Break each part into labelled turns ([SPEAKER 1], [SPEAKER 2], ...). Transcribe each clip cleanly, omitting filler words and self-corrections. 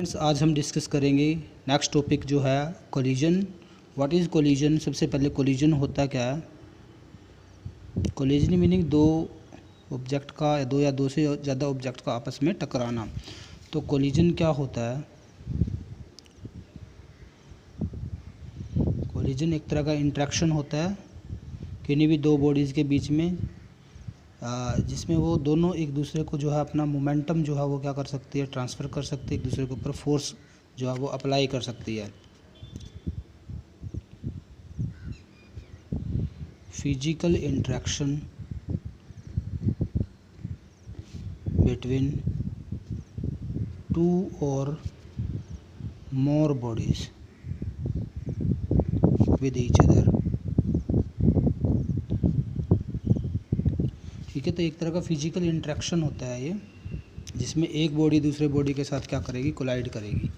[SPEAKER 1] Friends, आज हम discuss करेंगे नेक्स्ट टॉपिक जो है कोलिजन। What is collision? सबसे पहले कोलिजन होता क्या है? कोलिजन मीनिंग दो ऑब्जेक्ट का या दो से ज़्यादा ऑब्जेक्ट का आपस में टकराना। तो कोलिजन क्या होता है? कोलिजन एक तरह का इंटरेक्शन होता है किन्हीं भी दो बॉडीज़ के बीच में, जिसमें वो दोनों एक दूसरे को जो है अपना मोमेंटम जो है वो क्या कर सकती है, ट्रांसफ़र कर सकती है, एक दूसरे के ऊपर फोर्स जो है वो अप्लाई कर सकती है। फिजिकल इंटरेक्शन बिटवीन टू और मोर बॉडीज विद ईच अदर। ठीक है, तो एक तरह का फिजिकल इंटरेक्शन होता है ये, जिसमें एक बॉडी दूसरे बॉडी के साथ क्या करेगी, कोलाइड करेगी।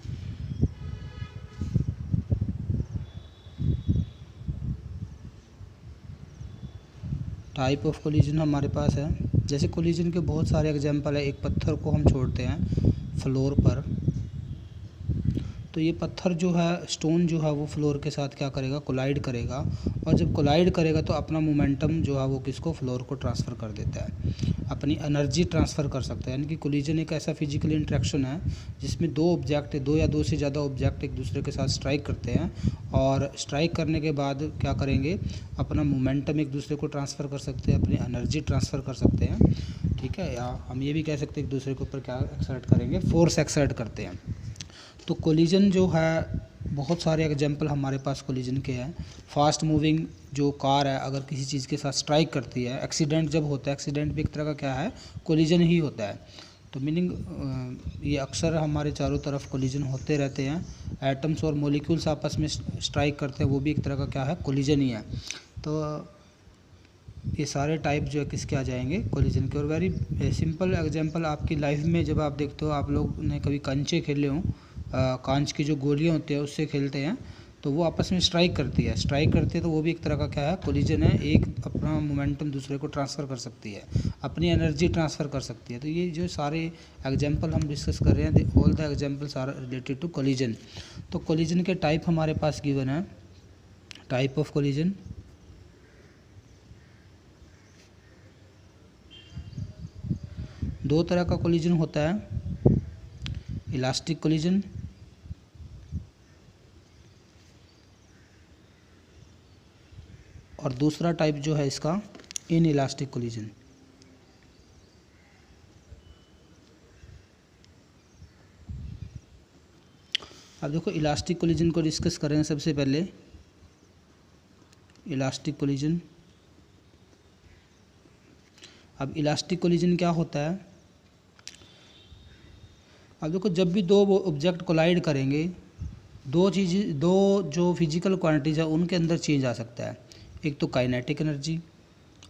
[SPEAKER 1] टाइप ऑफ कोलिजन हमारे पास है, जैसे कोलिजन के बहुत सारे एग्जांपल है। एक पत्थर को हम छोड़ते हैं फ्लोर पर, तो ये पत्थर जो है, स्टोन जो है वो फ्लोर के साथ क्या करेगा, कोलाइड करेगा, और जब कोलाइड करेगा तो अपना मोमेंटम जो है वो किसको, फ्लोर को ट्रांसफ़र कर देता है, अपनी एनर्जी ट्रांसफ़र कर सकता है। यानी कि कोलिजन एक ऐसा फिजिकल इंटरेक्शन है जिसमें दो ऑब्जेक्ट, दो या दो से ज़्यादा ऑब्जेक्ट एक दूसरे के साथ स्ट्राइक करते हैं, और स्ट्राइक करने के बाद क्या करेंगे, अपना मोमेंटम एक दूसरे को ट्रांसफ़र कर सकते हैं, अपनी एनर्जी ट्रांसफ़र कर सकते हैं। ठीक है, या हम ये भी कह सकते हैं एक दूसरे के ऊपर क्या एक्सर्ट करेंगे, फोर्स एक्सर्ट करते हैं। तो कोलिजन जो है, बहुत सारे एग्जांपल हमारे पास कोलिजन के हैं। फास्ट मूविंग जो कार है, अगर किसी चीज़ के साथ स्ट्राइक करती है, एक्सीडेंट जब होता है, एक्सीडेंट भी एक तरह का क्या है, कोलिजन ही होता है। तो मीनिंग ये अक्सर हमारे चारों तरफ कोलिजन होते रहते हैं। एटम्स और मॉलिक्यूल्स आपस में स्ट्राइक करते हैं, वो भी एक तरह का क्या है, कोलिजन ही है। तो ये सारे टाइप जो है किसके आ जाएंगे, कोलिजन के। और वेरी सिंपल एग्जांपल आपकी लाइफ में जब आप देखते हो, आप लोग ने कभी कंचे खेले हों, कांच की जो गोलियां होती है उससे खेलते हैं, तो वो आपस में स्ट्राइक करती है, तो वो भी एक तरह का क्या है, कोलिजन है। एक अपना मोमेंटम दूसरे को ट्रांसफ़र कर सकती है, अपनी एनर्जी ट्रांसफ़र कर सकती है। तो ये जो सारे एग्जांपल हम डिस्कस कर रहे हैं, all the examples are related to collision. तो कोलिजन के टाइप हमारे पास गिवन है। टाइप ऑफ कोलिजन, दो तरह का कोलिजन होता है, इलास्टिक कोलिजन और दूसरा टाइप जो है इसका इन इलास्टिक कोलिजन। अब देखो इलास्टिक कोलिजन को डिस्कस करेंगे। सबसे पहले इलास्टिक कोलिजन। अब इलास्टिक कोलिजन क्या होता है? अब देखो, जब भी दो ऑब्जेक्ट कोलाइड करेंगे, दो जो फिजिकल क्वांटिटीज है उनके अंदर चेंज आ सकता है। एक तो काइनेटिक एनर्जी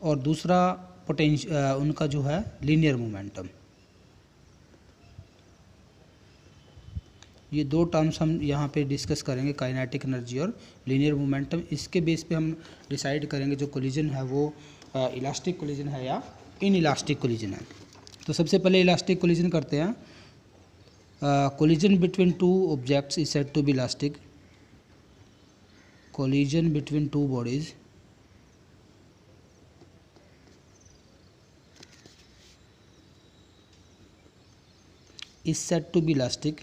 [SPEAKER 1] और दूसरा उनका जो है लीनियर मोमेंटम। ये दो टर्म्स हम यहाँ पे डिस्कस करेंगे, काइनेटिक एनर्जी और लीनियर मोमेंटम। इसके बेस पे हम डिसाइड करेंगे जो कोलिजन है वो इलास्टिक कोलिजन है या इन इलास्टिक कोलिजन है। तो सबसे पहले इलास्टिक कोलिजन करते हैं। Collision between two objects is said to be elastic. Collision between two bodies is said to be elastic.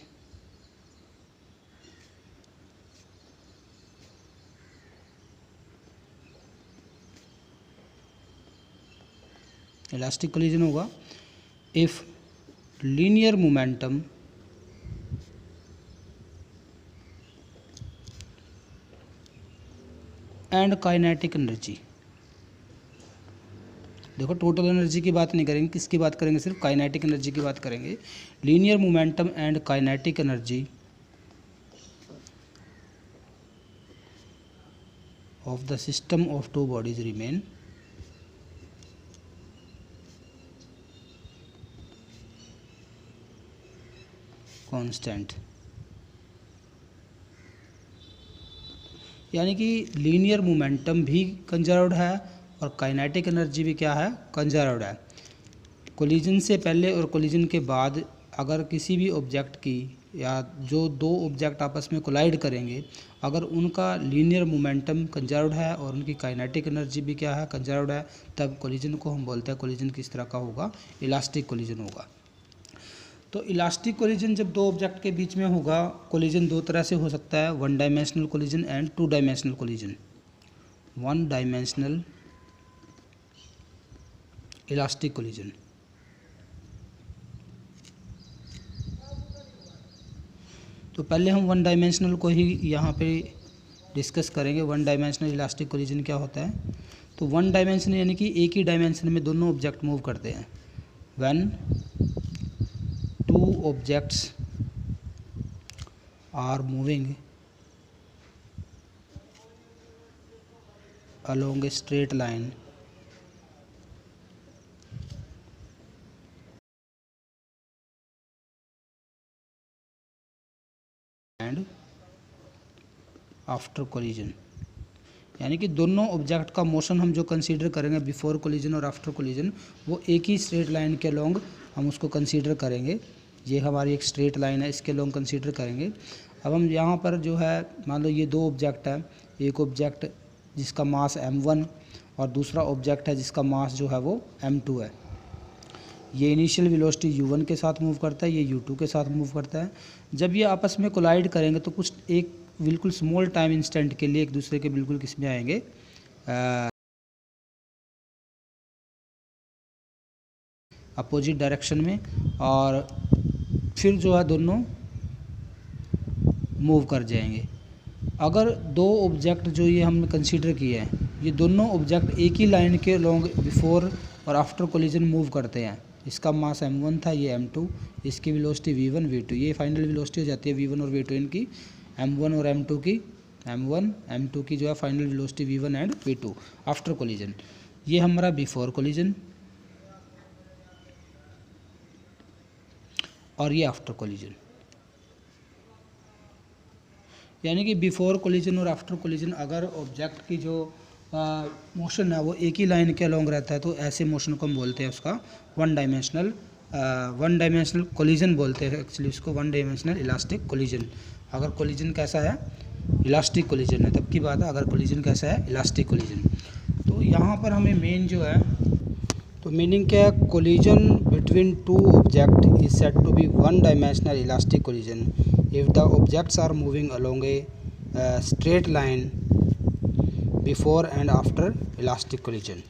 [SPEAKER 1] Elastic collision होगा if linear momentum and kinetic energy, देखो total energy की बात नहीं करेंगे, किसकी बात करेंगे, सिर्फ काइनेटिक एनर्जी की बात करेंगे। Linear momentum and kinetic energy of the system of two bodies remain constant. यानी कि लीनियर मोमेंटम भी कंजर्व्ड है और काइनेटिक एनर्जी भी क्या है, कंजर्व्ड है। कोलिजन से पहले और कोलिजन के बाद अगर किसी भी ऑब्जेक्ट की या जो दो ऑब्जेक्ट आपस में कोलाइड करेंगे, अगर उनका लीनियर मोमेंटम कंजर्व्ड है और उनकी काइनेटिक एनर्जी भी क्या है, कंजर्व्ड है, तब कोलिजन को हम बोलते हैं। कोलिजन किस तरह का होगा, इलास्टिक कोलिजन होगा। तो इलास्टिक कोलिजन जब दो ऑब्जेक्ट के बीच में होगा, कोलिजन दो तरह से हो सकता है, one dimensional collision and two dimensional collision. One dimensional elastic collision. तो पहले हम वन डायमेंशनल को ही यहाँ पे डिस्कस करेंगे। वन डायमेंशनल इलास्टिक कोलिजन क्या होता है? तो वन डायमेंशन यानी कि एक ही डायमेंशन में दोनों ऑब्जेक्ट मूव करते हैं। When two objects are moving along a straight line and after collision, यानी कि दोनों ऑब्जेक्ट का मोशन हम जो कंसीडर करेंगे बिफोर कोलिजन और आफ्टर कोलिजन, वो एक ही स्ट्रेट लाइन के लॉन्ग हम उसको कंसीडर करेंगे। ये हमारी एक स्ट्रेट लाइन है, इसके लॉन्ग कंसीडर करेंगे। अब हम यहाँ पर जो है, मान लो ये दो ऑब्जेक्ट है, एक ऑब्जेक्ट जिसका मास m1 और दूसरा ऑब्जेक्ट है जिसका मास जो है वो m2 है। ये इनिशियल वेलोसिटी u1 के साथ मूव करता है, ये u2 के साथ मूव करता है। जब ये आपस में कोलाइड करेंगे तो कुछ एक बिल्कुल स्मॉल टाइम इंस्टेंट के लिए एक दूसरे के बिल्कुल किस में आएंगे, अपोजिट डायरेक्शन में, और फिर जो है दोनों मूव कर जाएंगे। अगर दो ऑब्जेक्ट जो ये हमने कंसीडर किए हैं, ये दोनों ऑब्जेक्ट एक ही लाइन के लॉन्ग बिफोर और आफ्टर कोलिजन मूव करते हैं। इसका मास m1 था, ये m2, इसकी वेलोसिटी v1 v2, ये फाइनल वेलोसिटी हो जाती है v1 और v2 इनकी, m1 और m2 की, m1 m2 की जो है final velocity v1 and v2 after collision. ये हमारा बिफोर कोलिजन और ये आफ्टर कोलिजन। यानी कि बिफोर कोलिजन और आफ्टर कोलिजन अगर ऑब्जेक्ट की जो मोशन है वो एक ही लाइन के अलोंग रहता है, तो ऐसे मोशन को हम बोलते हैं उसका वन डायमेंशनल कोलिजन बोलते हैं। एक्चुअली उसको वन डायमेंशनल इलास्टिक कोलिजन। अगर कोलिजन कैसा है, इलास्टिक कोलिजन है, तब की बात है। अगर कोलिजन कैसा है, इलास्टिक कोलिजन। तो यहाँ पर हमें मेन जो है, तो मीनिंग क्या है, collision between two object is said to be one dimensional elastic collision if the objects are moving along a straight line before and after elastic collision।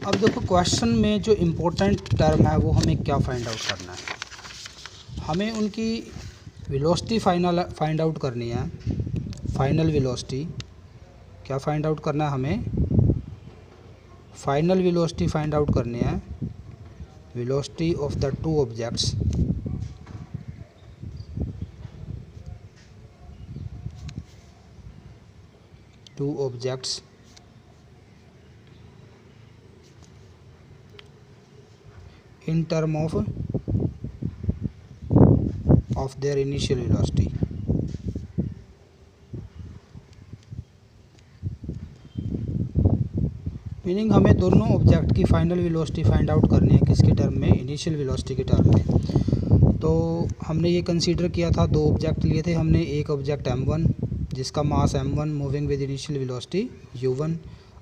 [SPEAKER 1] अब देखो क्वेश्चन में जो इम्पोर्टेंट टर्म है वो हमें क्या फाइंड आउट करना है, हमें उनकी वेलोसिटी फाइंड आउट करनी है। फाइनल वेलोसिटी क्या फाइंड आउट करना है हमें, फाइनल वेलोसिटी फाइंड आउट करनी है, velocity of the two objects in term of their initial velocity। Meaning हमें दोनों ऑब्जेक्ट की फाइनल वेलोसिटी फाइंड आउट करनी है, किसके टर्म में, इनिशियल वेलोसिटी के टर्म में। तो हमने ये कंसीडर किया था, दो ऑब्जेक्ट लिए थे हमने, एक ऑब्जेक्ट m1 जिसका मास m1 moving with initial velocity u1,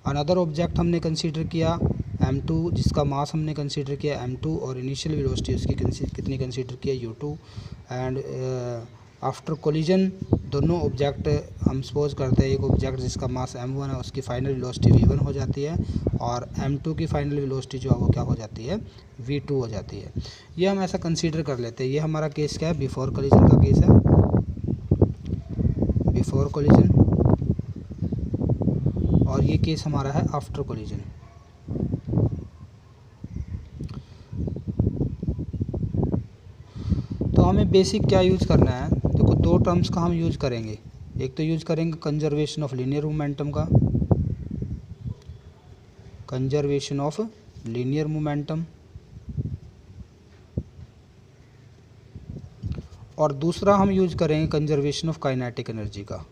[SPEAKER 1] another object हमने कंसीडर किया m2 जिसका मास हमने कंसीडर किया m2 और इनिशियल वेलोसिटी उसकी कितनी कंसीडर किया u2। एंड आफ्टर कोलिजन दोनों ऑब्जेक्ट हम सपोज करते हैं, एक ऑब्जेक्ट जिसका मास m1 है उसकी फाइनल वेलोसिटी v1 हो जाती है और m2 की फाइनल वेलोसिटी जो है वो क्या हो जाती है, v2 हो जाती है। ये हम ऐसा कंसीडर कर लेते हैं। ये हमारा केस क्या है, बिफोर कोलिजन का केस है, बिफोर कोलिजन, और ये केस हमारा है आफ्टर कोलिजन। तो हमें बेसिक क्या यूज़ करना है, देखो दो टर्म्स का हम यूज़ करेंगे। एक तो यूज़ करेंगे कंजर्वेशन ऑफ लीनियर मोमेंटम का, कंजर्वेशन ऑफ लीनियर मोमेंटम, और दूसरा हम यूज़ करेंगे कंजर्वेशन ऑफ काइनेटिक एनर्जी का,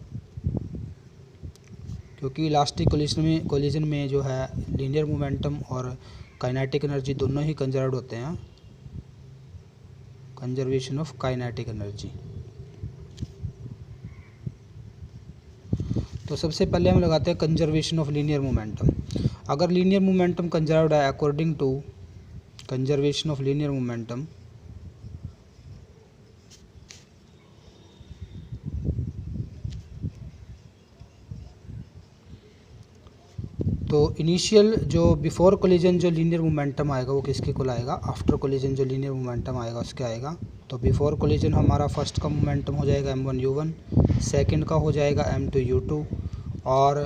[SPEAKER 1] क्योंकि इलास्टिक कोलिजन में जो है लीनियर मोमेंटम और काइनेटिक एनर्जी दोनों ही कंजर्व्ड होते हैं। Conservation of kinetic energy. तो सबसे पहले हम लगाते हैं कंजर्वेशन ऑफ लीनियर मोमेंटम। अगर लीनियर मोमेंटम कंजर्व्ड है according to conservation of linear momentum, तो इनिशियल जो बिफोर कोलिजन जो लीनियर मोमेंटम आएगा वो किसके को आएगा, आफ्टर कोलिजन जो लीनियर मोमेंटम आएगा उसके आएगा। तो बिफोर कोलिजन हमारा फर्स्ट का मोमेंटम हो जाएगा m1u1, सेकंड का हो जाएगा m2u2, और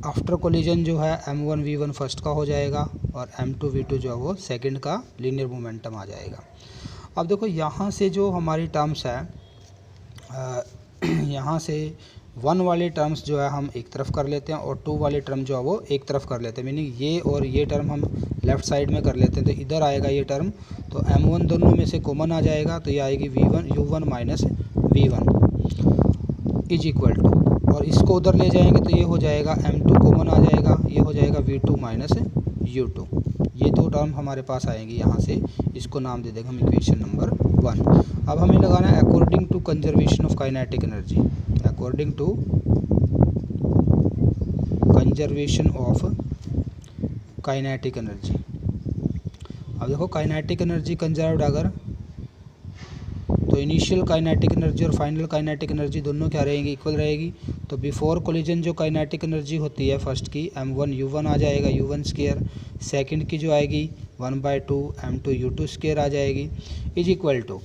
[SPEAKER 1] आफ्टर कोलिजन जो है m1v1 फर्स्ट का हो जाएगा और m2v2 जो है वो सेकंड का लीनियर मोमेंटम आ जाएगा। अब देखो यहाँ से जो हमारी टर्म्स है, यहाँ से 1 वाले टर्म्स जो है हम एक तरफ कर लेते हैं और 2 वाले टर्म जो है वो एक तरफ कर लेते हैं, मीनिंग ये और ये टर्म हम लेफ़्ट साइड में कर लेते हैं। तो इधर आएगा ये टर्म, तो m1 दोनों में से कॉमन आ जाएगा, तो ये आएगी u1 minus v1 is equal to, और इसको उधर ले जाएंगे तो ये हो जाएगा m2 कॉमन आ जाएगा, ये हो जाएगा v2 माइनस u2। ये दो टर्म हमारे पास आएंगी यहाँ से, इसको नाम दे देंगे हम इक्वेशन नंबर 1। अब हमें लगाना है according to conservation of kinetic energy, according to conservation of kinetic energy. अब देखो काइनेटिक एनर्जी कंजर्व्ड अगर, तो इनिशियल काइनेटिक एनर्जी और फाइनल काइनेटिक एनर्जी दोनों क्या रहेंगी, इक्वल रहेगी। तो बिफोर कोलिजन जो काइनेटिक एनर्जी होती है फर्स्ट की m1u1 आ जाएगा u1 स्क्वायर, सेकंड की जो आएगी 1/2 m2u2 स्क्वायर आ जाएगी इज इक्वल टू।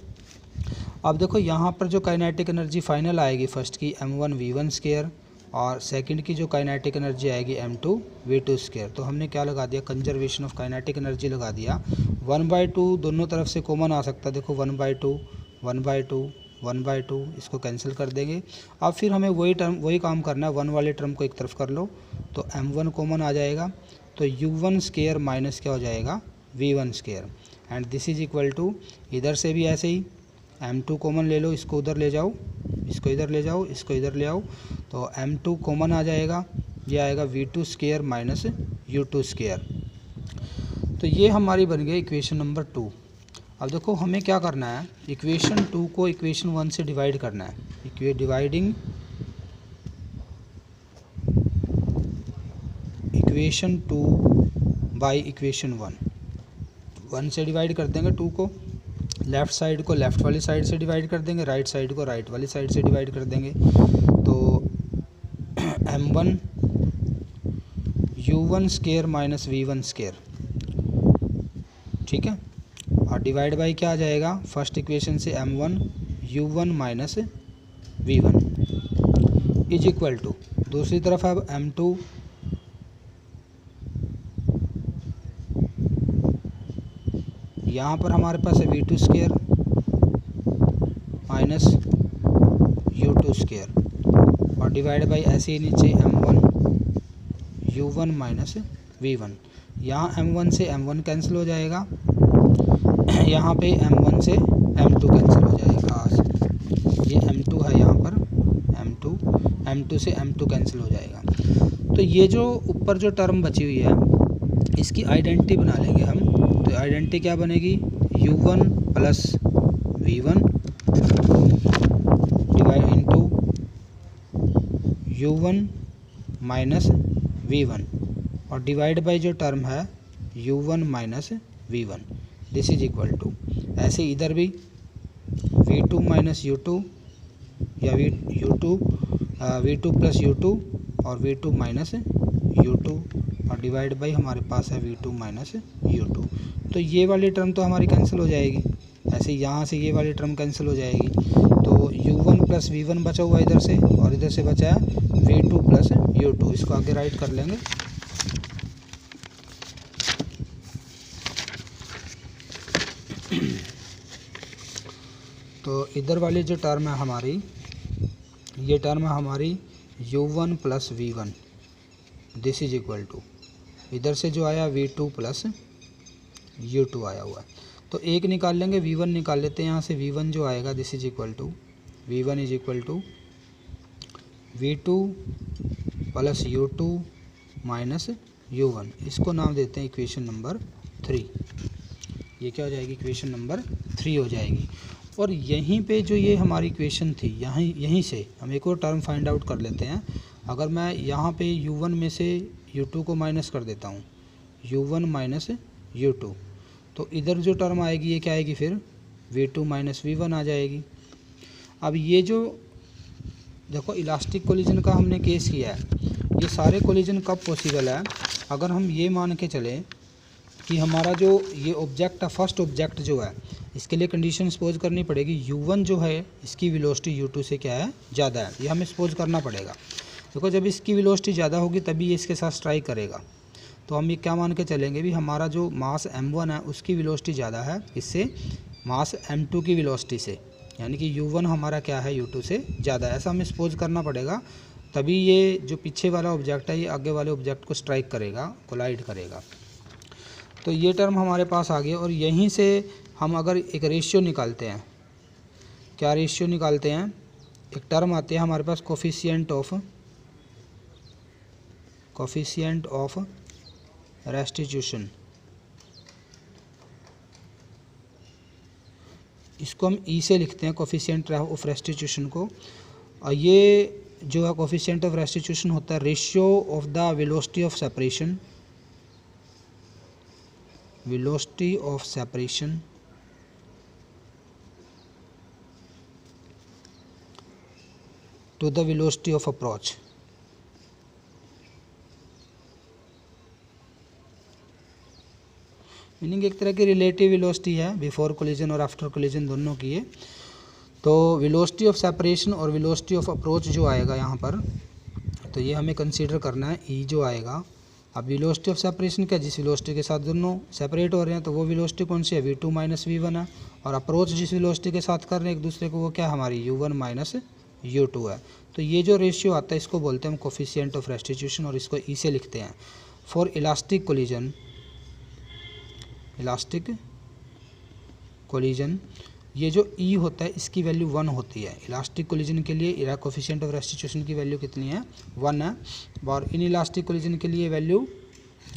[SPEAKER 1] अब देखो यहाँ पर जो काइनेटिक एनर्जी फाइनल आएगी फर्स्ट की m1v1 स्क्वायर और सेकंड की जो काइनेटिक एनर्जी आएगी m2v2 स्क्वायर। तो हमने क्या लगा दिया, कंजर्वेशन ऑफ काइनेटिक एनर्जी लगा दिया। 1/2 दोनों तरफ से कॉमन आ सकता है, देखो 1/2 इसको कैंसिल कर देंगे। अब फिर हमें वही काम करना है, 1 वाले टर्म को एक तरफ कर लो तो m1 कॉमन आ जाएगा, तो u1 स्क्वायर माइनस क्या हो जाएगा v1 square, and this is equal to, इधर से भी ऐसे ही m2 कॉमन ले लो, इसको उधर ले जाओ, इसको इधर ले जाओ, इसको इधर ले आओ, तो m2 कॉमन आ जाएगा, ये आएगा v2 square minus u2 square. तो ये हमारी बन गई इक्वेशन नंबर 2। अब देखो हमें क्या करना है, इक्वेशन 2 को इक्वेशन 1 से डिवाइड करना है, डिवाइडिंग इक्वेशन 2 बाय इक्वेशन 1 से डिवाइड कर देंगे 2 को, लेफ़्ट साइड को लेफ़्ट वाली साइड से डिवाइड कर देंगे, राइट साइड को राइट वाली साइड से डिवाइड कर देंगे। तो m1 u1 square minus v1 square, ठीक है, और डिवाइड बाई क्या आ जाएगा, फर्स्ट इक्वेशन से m1 u1 minus v1 is equal to, दूसरी तरफ अब m2 यहाँ पर हमारे पास है v2 square minus u2 square, और डिवाइड बाई ऐसे ही नीचे m1 u1 माइनस v1। यहाँ m1 से m1 कैंसिल हो जाएगा, यहाँ पे m1 से m2 कैंसिल हो जाएगा, ये m2 है यहाँ पर m2 से m2 कैंसिल हो जाएगा। तो ये जो ऊपर जो टर्म बची हुई है इसकी आइडेंटिटी बना लेंगे हम। तो आइडेंटिटी क्या बनेगी, u1 plus v1 divide into u1 minus v1, और डिवाइड बाई जो टर्म है u1 minus v1, this is equal to, ऐसे इधर भी v2 माइनस u2 या v2 प्लस u2 और v2 माइनस u2, और डिवाइड बाई हमारे पास है v2 माइनस u2। तो ये वाली टर्म तो हमारी कैंसिल हो जाएगी, ऐसे यहाँ से ये वाली टर्म कैंसिल हो जाएगी। तो u1 प्लस v1 बचा हुआ इधर से, और इधर से बचा है v2 प्लस u2, इसको आगे राइट कर लेंगे। तो इधर वाली जो टर्म है हमारी, ये टर्म है हमारी u1 plus v1, this is equal to, इधर से जो आया v2 प्लस u2 आया हुआ है, तो एक निकाल लेंगे, v1 निकाल लेते हैं यहाँ से, v1 जो आएगा this is equal to, v1 is equal to v2 plus u2 minus u1, इसको नाम देते हैं इक्वेशन नंबर 3। ये क्या हो जाएगी, इक्वेशन नंबर 3 हो जाएगी। और यहीं पे जो ये हमारी इक्वेशन थी, यहीं से हम एक और टर्म फाइंड आउट कर लेते हैं। अगर मैं यहाँ पे u1 में से u2 को माइनस कर देता हूँ, u1 माइनस u2, तो इधर जो टर्म आएगी ये क्या आएगी, फिर v2 माइनस v1 आ जाएगी। अब ये जो देखो इलास्टिक कोलिजन का हमने केस किया है, ये सारे कोलिजन कब पॉसिबल है, अगर हम ये मान के चलें कि हमारा जो ये ऑब्जेक्ट है, फर्स्ट ऑब्जेक्ट जो है, इसके लिए कंडीशन सपोज करनी पड़ेगी u1 जो है इसकी वेलोसिटी u2 से क्या है, ज़्यादा है, ये हमें सपोज करना पड़ेगा। देखो जब इसकी वेलोसिटी ज़्यादा होगी तभी ये इसके साथ स्ट्राइक करेगा। तो हम ये क्या मान के चलेंगे भी हमारा जो मास m1 है उसकी वेलोसिटी ज़्यादा है इससे, मास m2 की वेलोसिटी से, यानी कि u1 हमारा क्या है u2 से ज़्यादा है, ऐसा हमें सपोज करना पड़ेगा। तभी ये जो पीछे वाला ऑब्जेक्ट है ये आगे वाले ऑब्जेक्ट को स्ट्राइक करेगा, कोलाइड करेगा। तो ये टर्म हमारे पास आ गया। और यहीं से हम अगर एक रेशियो निकालते हैं, क्या रेशियो निकालते हैं, एक टर्म आती है हमारे पास कोफिशिएंट ऑफ रेस्टिट्यूशन। इसको हम ई से लिखते हैं, कोफिशिएंट ऑफ रेस्टिट्यूशन को। और ये जो है कोफिशिएंट ऑफ रेस्टिट्यूशन होता है ratio of the velocity of separation, to the velocity of approach. Meaning एक तरह की रिलेटिव वेलोसिटी है बिफोर कोलिजन और आफ्टर कोलिजन दोनों की है। तो वेलोसिटी ऑफ सेपरेशन और वेलोसिटी ऑफ अप्रोच जो आएगा यहाँ पर, तो ये हमें कंसीडर करना है ई जो आएगा। अब वेलोसिटी ऑफ सेपरेशन क्या, जिस वेलोसिटी के साथ दोनों सेपरेट हो रहे हैं तो वो वेलोसिटी कौन सी है, v2 माइनस v1 है। और अप्रोच जिस वेलोसिटी के साथ कर रहे हैं एक दूसरे को, वो क्या हमारी u1 माइनस u2 है। तो ये जो रेशियो आता है इसको बोलते हैं हम कोफिशिएंट ऑफ रेस्टिट्यूशन, और इसको ई से लिखते हैं। फॉर इलास्टिक कोलिजन ये जो ई होता है इसकी वैल्यू 1 होती है। इलास्टिक कोलिजन के लिए कोफिशिएंट ऑफ रेस्टिट्यूशन की वैल्यू कितनी है, 1 है। और इन इलास्टिक कोलिजन के लिए वैल्यू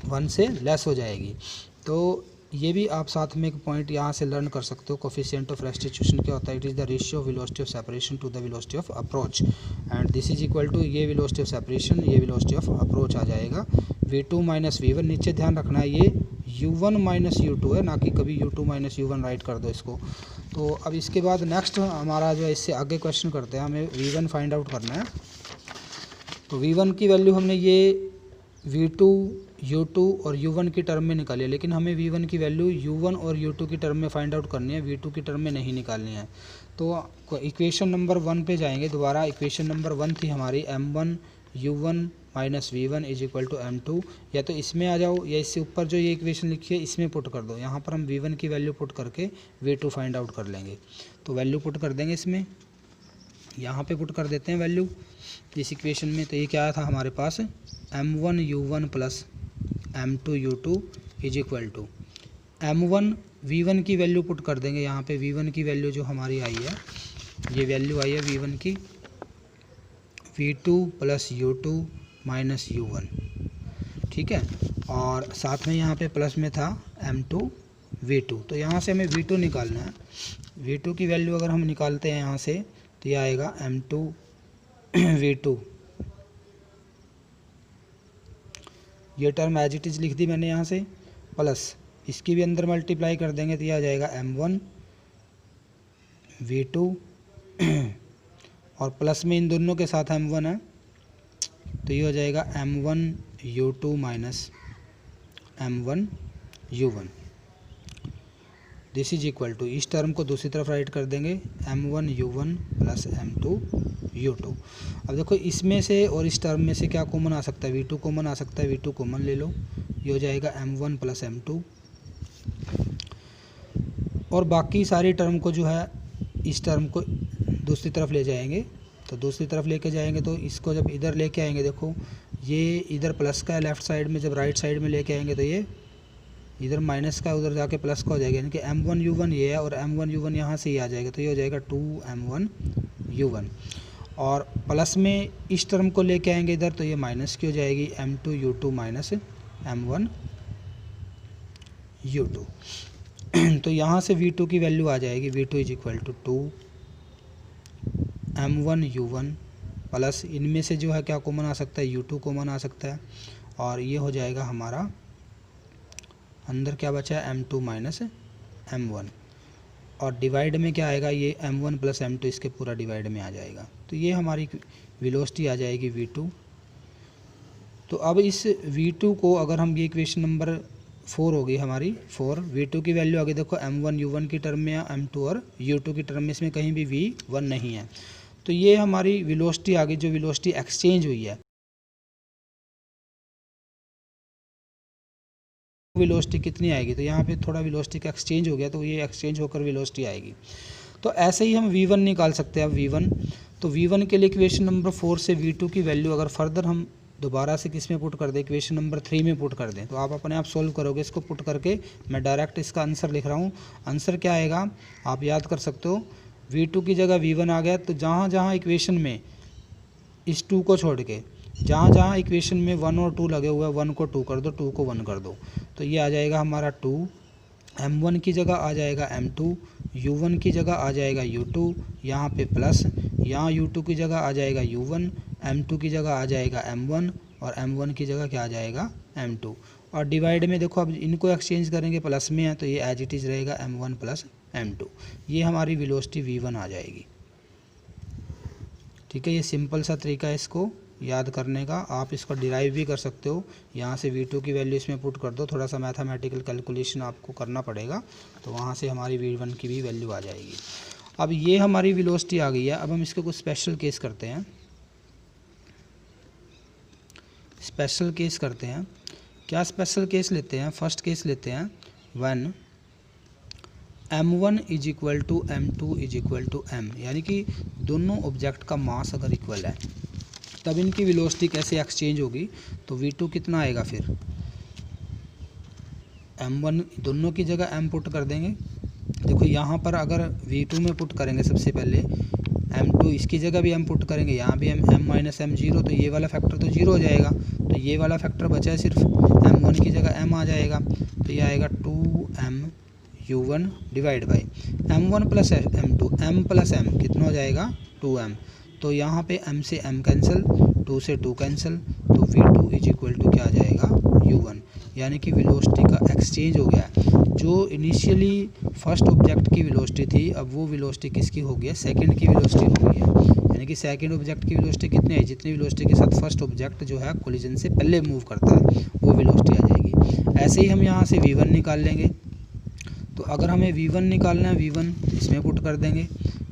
[SPEAKER 1] 1 से लेस हो जाएगी। तो ये भी आप साथ में एक पॉइंट यहाँ से लर्न कर सकते हो, कोफिशिएंट ऑफ रेस्टिट्यूशन क्या होता है, it is the ratio of velocity of separation to the velocity of approach, and this is equal to ये वेलोसिटी ऑफ सेपरेशन, ये वेलोसिटी ऑफ अप्रोच आ जाएगा v2 माइनस v1। नीचे ध्यान रखना है ये u1 माइनस u2 है, ना कि कभी u2 माइनस u1 राइट कर दो इसको। तो अब इसके बाद नेक्स्ट हमारा जो है इससे आगे क्वेश्चन करते हैं, हमें v1 फाइंड आउट करना है। तो v1 की वैल्यू हमने ये v2, u2 और u1 की टर्म में निकाली है, लेकिन हमें v1 की वैल्यू u1 और u2 की टर्म में फाइंड आउट करनी है, v2 की टर्म में नहीं निकालनी है। तो इक्वेशन नंबर 1 पे जाएंगे दोबारा। इक्वेशन नंबर 1 थी हमारी m1 u1 minus v1 is equal to m2। या तो इसमें आ जाओ या इससे ऊपर जो ये इक्वेशन लिखी है इसमें पुट कर दो। यहाँ पर हम v1 की वैल्यू पुट करके v2 फाइंड आउट कर लेंगे। तो वैल्यू पुट कर देंगे इसमें, यहाँ पे पुट कर देते हैं वैल्यू इस इक्वेशन में। तो ये क्या था हमारे पास, m1 u1 plus m2 u2 is equal to m1 v1 की वैल्यू पुट कर देंगे। यहाँ पे v1 की वैल्यू जो हमारी आई है, ये वैल्यू आई है v1 की, v2 plus u2 minus u1, ठीक है। और साथ में यहाँ पे प्लस में था m2 v2। तो यहाँ से हमें v2 निकालना है। v2 की वैल्यू अगर हम निकालते हैं यहाँ से तो यह आएगा m2 v2, ये टर्म एज इट इज़ लिख दी मैंने यहाँ से, प्लस इसकी भी अंदर मल्टीप्लाई कर देंगे तो यह आ जाएगा m1 v2 और प्लस में इन दोनों के साथ m1 है तो ये हो जाएगा m1 u2 minus m1 u1। This is equal to, इस टर्म को दूसरी तरफ राइट कर देंगे m1 u1 plus m2 u2। अब देखो इसमें से और इस टर्म में से क्या कॉमन आ सकता है, v2 कॉमन आ सकता है, v2 कॉमन ले लो, ये हो जाएगा m1 प्लस m2। और बाकी सारी टर्म को जो है इस टर्म को दूसरी तरफ ले जाएंगे। तो दूसरी तरफ लेके जाएंगे तो इसको जब इधर लेके आएंगे, देखो ये इधर प्लस का है लेफ़्ट साइड में, जब राइट साइड में लेके आएंगे तो ये इधर माइनस का उधर जाके प्लस का हो जाएगा, यानी कि m1 u1 ये है और m1 u1 यहाँ से ही आ जाएगा तो ये हो जाएगा 2m1 u1। और प्लस में इस टर्म को लेके आएंगे इधर तो ये माइनस की हो जाएगी m2 u2 minus m1 u2। तो यहाँ से V2 की वैल्यू आ जाएगी V2 is equal to 2 M1U1 plus इनमें से जो है क्या कॉमन आ सकता है, U2 कॉमन आ सकता है, और ये हो जाएगा हमारा अंदर क्या बचा है M2 माइनस M1, और डिवाइड में क्या आएगा, ये M1 प्लस M2 इसके पूरा डिवाइड में आ जाएगा। तो ये हमारी वेलोसिटी आ जाएगी V2। तो अब इस V2 को अगर हम, ये इक्वेशन नंबर 4 होगी हमारी 4, V2 की वैल्यू आगे देखो M1U1 की टर्म में या M2 और U2 की टर्म में, इसमें कहीं भी V1 नहीं है। तो ये हमारी वेलोसिटी आ गई, जो वेलोसिटी एक्सचेंज हुई है। वेलोसिटी कितनी आएगी, तो यहाँ पे थोड़ा वेलोसिटी का एक्सचेंज हो गया, तो ये एक्सचेंज होकर वेलोसिटी आएगी। तो ऐसे ही हम V1 निकाल सकते हैं। अब V1, तो V1 के लिए इक्वेशन नंबर 4 से V2 की वैल्यू अगर फर्दर हम दोबारा से किस में पुट कर दें, इक्वेशन नंबर 3 में पुट कर दें, तो आप अपने आप सोल्व करोगे। इसको पुट करके मैं डायरेक्ट इसका आंसर लिख रहा हूँ। आंसर क्या आएगा आप याद कर सकते हो, V2 की जगह V1 आ गया। तो जहाँ जहाँ इक्वेशन में इस 2 को छोड़ के जहाँ जहाँ इक्वेशन में 1 और 2 लगे हुए हैं, 1 को 2 कर दो, 2 को 1 कर दो, तो ये आ जाएगा हमारा 2। M1 की जगह आ जाएगा M2, U1 की जगह आ जाएगा U2, यहाँ पे प्लस, यहाँ U2 की जगह आ जाएगा U1, M2 की जगह आ जाएगा M1, और M1 की जगह क्या आ जाएगा M2। और डिवाइड में देखो, अब इनको एक्सचेंज करेंगे, प्लस में है तो ये एज इट इज़ रहेगा M1 प्लस M2। ये हमारी वेलोसिटी V1 आ जाएगी। ठीक है, ये सिंपल सा तरीका है इसको याद करने का। आप इसको डिराइव भी कर सकते हो, यहाँ से V2 की वैल्यू इसमें पुट कर दो, थोड़ा सा मैथमेटिकल कैलकुलेशन आपको करना पड़ेगा, तो वहाँ से हमारी V1 की भी वैल्यू आ जाएगी। अब ये हमारी वेलोसिटी आ गई है। अब हम इसके कुछ स्पेशल केस करते हैं। स्पेशल केस करते हैं, क्या स्पेशल केस लेते हैं, फर्स्ट केस लेते हैं when M1 is equal to M2 is equal to M, यानी कि दोनों ऑब्जेक्ट का मास अगर इक्वल है, तब इनकी वेलोसिटी कैसे एक्सचेंज होगी। तो V2 कितना आएगा, फिर M1 दोनों की जगह M पुट कर देंगे। देखो यहाँ पर अगर V2 में पुट करेंगे सबसे पहले M2, इसकी जगह भी M पुट करेंगे, यहाँ भी M माइनस M 0, तो ये वाला फैक्टर तो 0 हो जाएगा। तो ये वाला फैक्टर बचा है, सिर्फ M1 की जगह M आ जाएगा, तो ये आएगा 2MU1 divide by M1 plus M2, M plus M कितना हो जाएगा 2M। तो यहाँ पे M से M कैंसिल, 2 से 2 कैंसिल, तो V2 इज इक्वल टू क्या आ जाएगा U1, यानी कि वेलोसिटी का एक्सचेंज हो गया। जो इनिशियली फर्स्ट ऑब्जेक्ट की वेलोसिटी थी, अब वो वेलोसिटी किसकी हो गई है, सेकंड की वेलोसिटी हो गई है। यानी कि सेकंड ऑब्जेक्ट की वेलोसिटी कितनी है, जितनी वेलोसिटी के साथ फर्स्ट ऑब्जेक्ट जो है कोलिजन से पहले मूव करता है, वो वेलोसिटी आ जाएगी। ऐसे ही हम यहाँ से V1 निकाल लेंगे। तो अगर हमें V1 निकालना है, V1 इसमें पुट कर देंगे।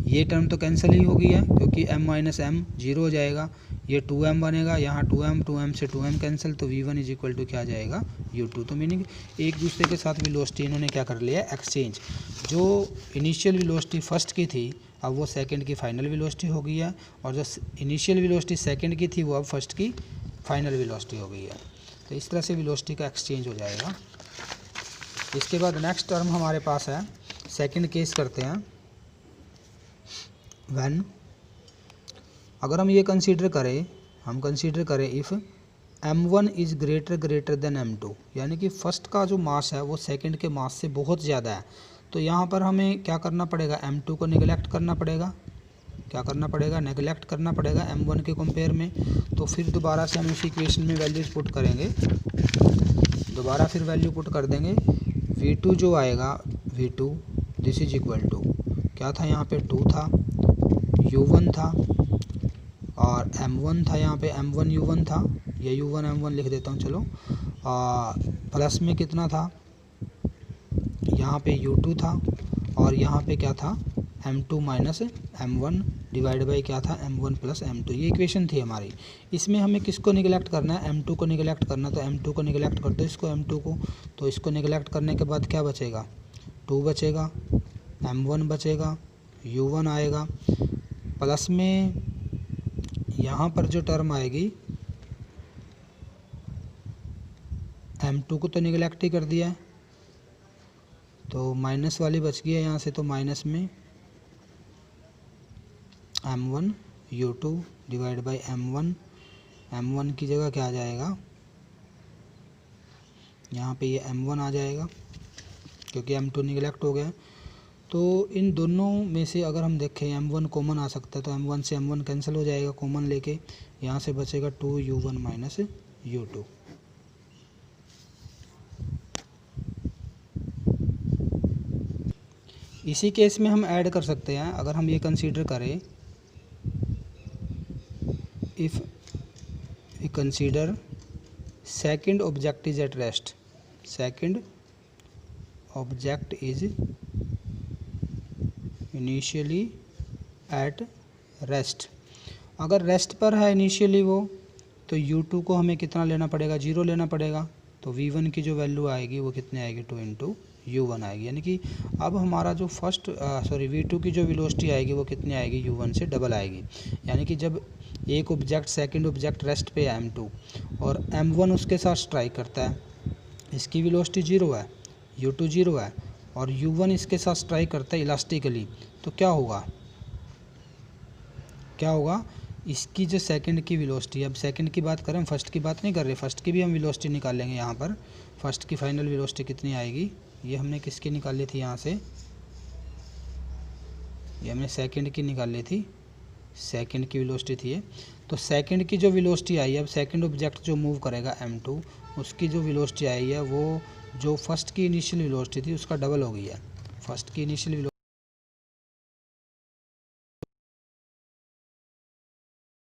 [SPEAKER 1] ये टर्म तो कैंसिल ही हो गई है, क्योंकि M माइनस M 0 हो जाएगा, ये 2M बनेगा, यहाँ 2M से 2M कैंसिल, तो V1 इज इक्वल टू क्या आ जाएगा U2। तो मीनिंग एक दूसरे के साथ वेलोसिटी इन्होंने क्या कर लिया, एक्सचेंज। जो इनिशियल वेलोसिटी फर्स्ट की थी, अब वो सेकंड की फाइनल वेलोसिटी हो गई है, और जो इनिशियल वेलोसिटी सेकंड की थी, वो अब फर्स्ट की फाइनल वेलोसिटी हो गई है। तो इस तरह से वेलोसिटी का एक्सचेंज हो जाएगा। इसके बाद नेक्स्ट टर्म हमारे पास है, सेकंड केस करते हैं। व्हेन, अगर हम ये कंसीडर करें if M1 is greater than M2, यानी कि फर्स्ट का जो मास है वो सेकंड के मास से बहुत ज़्यादा है, तो यहाँ पर हमें क्या करना पड़ेगा, M2 को निगलेक्ट करना पड़ेगा। क्या करना पड़ेगा, नेगलेक्ट करना पड़ेगा M1 के कंपेयर में। तो फिर दोबारा से हम उसी इक्वेशन में वैल्यूज़ पुट करेंगे, दोबारा फिर वैल्यू पुट कर देंगे। V2 जो आएगा, V2 this is equal to क्या था, यहाँ पे 2 था, U1 था, और M1 था, यहाँ पे M1 U1 था, या U1 M1 लिख देता हूँ चलो। प्लस में कितना था, यहाँ पे U2 था, और यहाँ पे क्या था M2 minus M1 divide by क्या था M1 प्लस M2। ये इक्वेशन थी हमारी। इसमें हमें किसको निगलेक्ट करना है, M2 को निगलेक्ट करना, तो M2 को निगलेक्ट कर दो, इसको M2 को। तो इसको निगलेक्ट करने के बाद क्या बचेगा, 2 बचेगा, M1 बचेगा, U1 आएगा, प्लस में यहाँ पर जो टर्म आएगी, M2 को तो निगलेक्ट ही कर दिया है, तो माइनस वाली बच गई है यहाँ से, तो माइनस में M1 U2 divide by M1 की जगह क्या आ जाएगा, यहाँ पे ये M1 आ जाएगा, क्योंकि M2 निगलेक्ट हो गया। तो इन दोनों में से अगर हम देखें M1 कॉमन आ सकता है, तो M1 से M1 कैंसिल हो जाएगा कॉमन लेके, यहाँ से बचेगा 2U1 माइनस U2। इसी केस में हम ऐड कर सकते हैं, अगर हम ये कंसीडर करें, if we consider second object is at rest, second object is initially at rest. अगर रेस्ट पर है इनिशियली वो, तो U2 को हमें कितना लेना पड़ेगा, 0 लेना पड़ेगा। तो V1 की जो वैल्यू आएगी वो कितने आएगी, 2 इंटू U1 आएगी। यानी कि अब हमारा जो V2 की जो वेलोसिटी आएगी वो कितनी आएगी, U1 से डबल आएगी। यानी कि जब एक ऑब्जेक्ट सेकंड ऑब्जेक्ट रेस्ट पे है M2 और M1 उसके साथ स्ट्राइक करता है, इसकी वेलोसिटी 0 है, U2 0 है, और U1 इसके साथ स्ट्राइक करता है इलास्टिकली, तो क्या होगा, इसकी जो सेकंड की वेलोसिटी, अब सेकंड की बात करें, फर्स्ट की बात नहीं कर रहे, फर्स्ट की भी हम वेलोसिटी निकालेंगे। यहाँ पर फर्स्ट की फाइनल वेलोसिटी कितनी आएगी, ये हमने किसकी निकाली थी, यहाँ से ये हमने सेकंड की निकाली थी, सेकंड की वेलोसिटी थी ये। तो सेकंड की जो वेलोसिटी आई है, अब सेकंड ऑब्जेक्ट जो मूव करेगा M2, उसकी जो वेलोसिटी आई है वो जो फर्स्ट की इनिशियल वेलोसिटी थी उसका डबल हो गई है। फर्स्ट की इनिशियल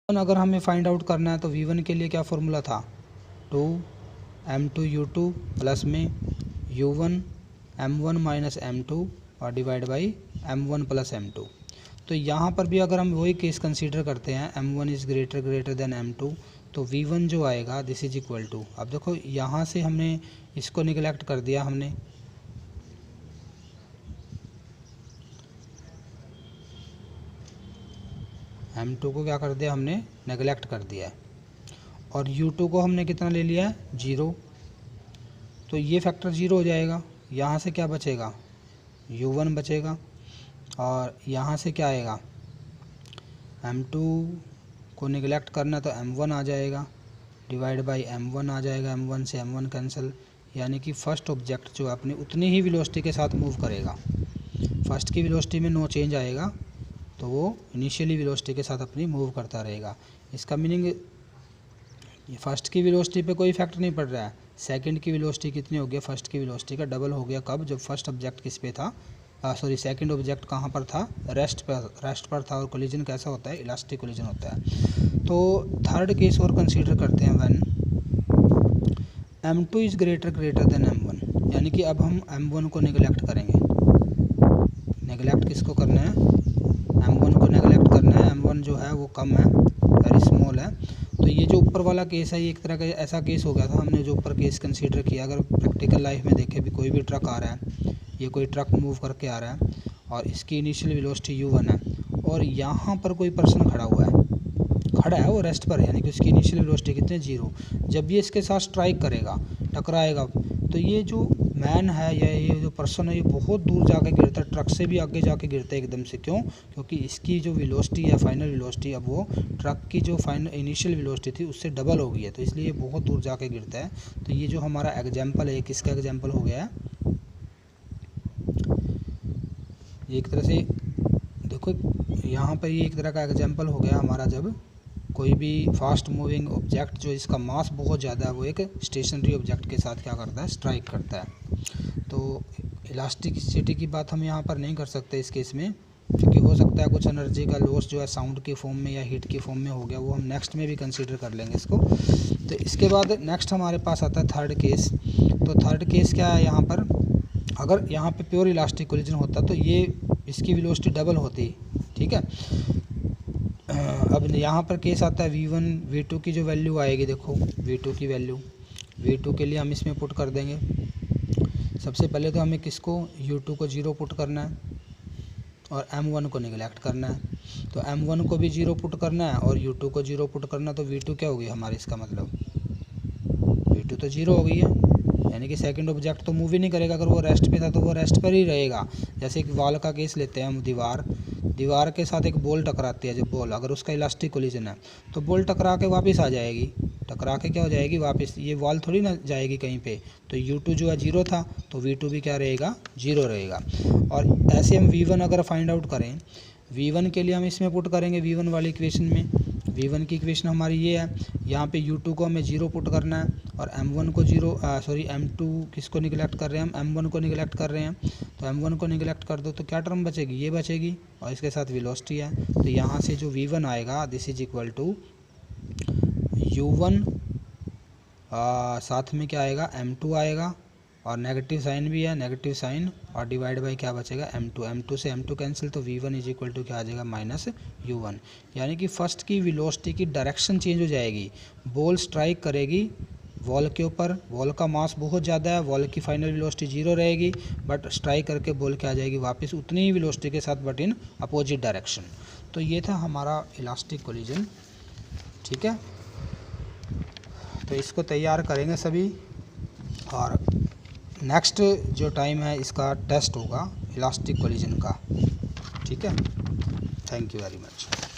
[SPEAKER 1] अगर हमें फाइंड आउट करना है, तो V1 के लिए क्या फॉर्मूला था, 2M2 U2 प्लस में U1 M1 माइनस M2 और divide by M1 plus M2। तो यहाँ पर भी अगर हम वही केस कंसीडर करते हैं, M1 is greater than M2, तो V1 जो आएगा दिस इज इक्वल टू, अब देखो यहाँ से हमने इसको निगलेक्ट कर दिया, हमने M2 को क्या कर दिया, हमने नेगलेक्ट कर दिया है, और U2 को हमने कितना ले लिया है, 0। तो ये फैक्टर 0 हो जाएगा। यहाँ से क्या बचेगा, U1 बचेगा, और यहाँ से क्या आएगा, M2 को निगलेक्ट करना तो M1 आ जाएगा, डिवाइड बाई M1 आ जाएगा, M1 से M1 कैंसिल। यानी कि फर्स्ट ऑब्जेक्ट जो अपनी उतनी ही वेलोसिटी के साथ मूव करेगा, फर्स्ट की वेलोसिटी में नो चेंज आएगा, तो वो इनिशियली वेलोसिटी के साथ अपनी मूव करता रहेगा। इसका मीनिंग फर्स्ट की वेलोसिटी पे कोई इफेक्ट नहीं पड़ रहा है, सेकंड की वेलोसिटी कितनी हो गया, फर्स्ट की वेलोसिटी का डबल हो गया। कब, जब फर्स्ट ऑब्जेक्ट किस पे था, सेकंड ऑब्जेक्ट कहाँ पर था, रेस्ट पर था, और कोलिजन कैसा होता है, इलास्टिक कोलिजन होता है। तो थर्ड केस और कंसीडर करते हैं, when M2 is greater than M1, यानी कि अब हम M1 को निगलेक्ट करेंगे। नेगलेक्ट किसको करना है, M1 को नेगलेक्ट करना है। M1 जो है वो कम है, वेरी स्मॉल है। तो ये जो ऊपर वाला केस है, ये एक तरह का ऐसा केस हो गया था, हमने जो ऊपर केस कंसीडर किया। अगर प्रैक्टिकल लाइफ में देखें भी, कोई भी ट्रक आ रहा है, ये कोई ट्रक मूव करके आ रहा है, और इसकी इनिशियल वेलोसिटी U1 है, और यहाँ पर कोई पर्सन खड़ा है, वो रेस्ट पर है, यानी कि उसकी इनिशियल वेलोसिटी कितनी, 0। जब ये इसके साथ स्ट्राइक करेगा, टकराएगा, तो ये जो मैन है या ये जो पर्सन है, ये बहुत दूर जाके गिरता है, ट्रक से भी आगे जाके गिरता है एकदम से। क्यों, क्योंकि इसकी जो वेलोसिटी है, फाइनल वेलोसिटी, अब वो ट्रक की जो फाइनल इनिशियल वेलोसिटी थी उससे डबल हो गई है, तो इसलिए ये बहुत दूर जाके गिरता है। तो ये जो हमारा एग्जाम्पल है, किसका एग्जाम्पल हो गया है, एक तरह से देखो यहाँ पर ये एक तरह का एग्जाम्पल हो गया हमारा, जब कोई भी फास्ट मूविंग ऑब्जेक्ट जो इसका मास बहुत ज़्यादा है, वो एक स्टेशनरी ऑब्जेक्ट के साथ क्या करता है, स्ट्राइक करता है। तो इलास्टिसिटी की बात हम यहाँ पर नहीं कर सकते इस केस में, क्योंकि हो सकता है कुछ एनर्जी का लॉस जो है साउंड की फॉर्म में या हीट की फॉर्म में हो गया, वो हम नेक्स्ट में भी कंसीडर कर लेंगे इसको। तो इसके बाद नेक्स्ट हमारे पास आता है थर्ड केस। तो थर्ड केस क्या है, यहाँ पर अगर यहाँ पे प्योर इलास्टिक कोलिजन होता तो ये इसकी वेलोसिटी डबल होती, ठीक है। अब यहाँ पर केस आता है V1 V2 की जो वैल्यू आएगी, देखो V2 की वैल्यू, V2 के लिए हम इसमें पुट कर देंगे। सबसे पहले तो हमें किसको, U2 को 0 पुट करना है, और M1 को निगलेक्ट करना है। तो M1 को भी 0 पुट करना है और U2 को 0 पुट करना है। तो V2 क्या होगी हमारी, इसका मतलब V2 तो 0 हो गई है, यानी कि सेकंड ऑब्जेक्ट तो मूव ही नहीं करेगा। अगर वो रेस्ट पे था तो वो रेस्ट पर ही रहेगा। जैसे कि वॉल का केस लेते हैं हम, दीवार, दीवार के साथ एक बॉल टकराती है, जब बॉल अगर उसका इलास्टिक कोलिजन है तो बॉल टकरा के वापस आ जाएगी, टकरा के क्या हो जाएगी वापस, ये वॉल थोड़ी ना जाएगी कहीं पे। तो U2 जो है 0 था तो V2 भी क्या रहेगा 0 रहेगा। और ऐसे हम V1 अगर फाइंड आउट करें, V1 के लिए हम इसमें पुट करेंगे V1 वाली इक्वेशन में। V1 की इक्वेशन हमारी ये है, यहाँ पे U2 को हमें 0 पुट करना है और M1 को M2 किसको निगलेक्ट कर रहे हैं हम, M1 को निगलेक्ट कर रहे हैं। तो M1 को निगलेक्ट कर दो तो क्या टर्म बचेगी, ये बचेगी और इसके साथ वेलोसिटी है। तो यहाँ से जो V1 आएगा this is equal to U1 साथ में क्या आएगा M2 आएगा और नेगेटिव साइन भी है, नेगेटिव साइन और डिवाइड बाई क्या बचेगा M2 से M2 कैंसिल, तो V1 इज इक्वल टू क्या आ जाएगा माइनस U1। यानी कि फर्स्ट की वेलोसिटी की डायरेक्शन चेंज हो जाएगी, बॉल स्ट्राइक करेगी वॉल के ऊपर, वॉल का मास बहुत ज़्यादा है, वॉल की फाइनल वेलोसिटी 0 रहेगी, बट स्ट्राइक करके बॉल क्या आ जाएगी वापस उतनी ही वेलोसिटी के साथ बट इन अपोजिट डायरेक्शन। तो ये था हमारा इलास्टिक कोलिजन, ठीक है। तो इसको तैयार करेंगे सभी और नेक्स्ट जो टाइम है इसका टेस्ट होगा इलास्टिक कोलिजन का, ठीक है। Thank you very much.